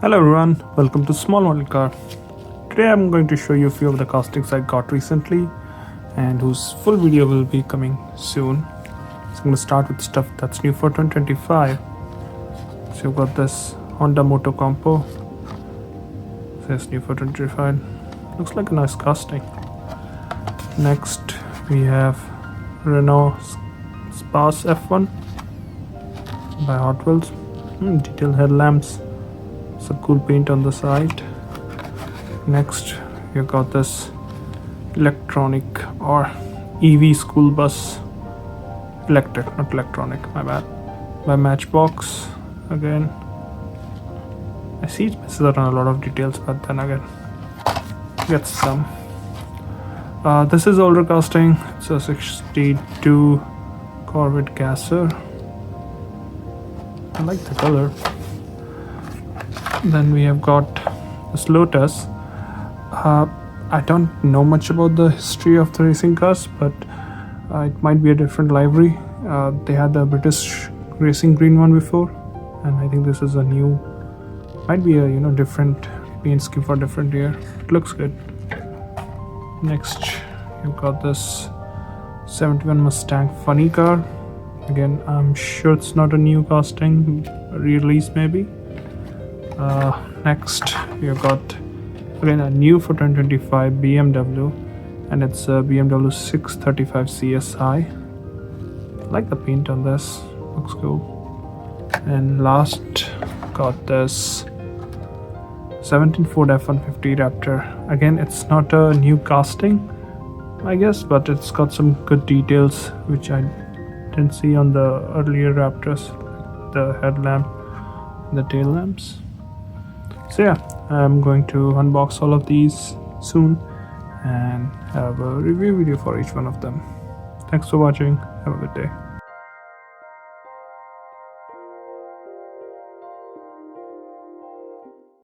Hello everyone, welcome to Small Model Car. Today I'm going to show you a few of the castings I got recently and whose full video will be coming soon. So I'm going to start with stuff that's new for 2025. So you've got this Honda Moto Compo. Says new for 2025. Looks like a nice casting. Next we have Renault Sparse F1 by Hot Wheels. Detailed headlamps. Some cool paint on the side. Next you got this electronic or EV school bus, electric not electronic, my bad, by Matchbox. Again, I see it misses out on a lot of details, but then again gets some. This is older casting. It's a 62 Corvette Gasser. I like the color. Then we have got this Lotus. I don't know much about the history of the racing cars, but it might be a different livery. They had the British racing green one before, and I think this is a new, might be a different paint scheme for different year. It looks good. Next you've got this 71 Mustang funny car. Again, I'm sure it's not a new casting, a re-release maybe. Next you've got again a new for 2025 BMW, and it's a BMW 635 CSI. I like the paint on this, looks cool. And last got this 17 Ford F-150 Raptor. Again, it's not a new casting I guess, but it's got some good details which I didn't see on the earlier Raptors, the headlamp, the tail lamps. So yeah, I'm going to unbox all of these soon and have a review video for each one of them. Thanks for watching. Have a good day.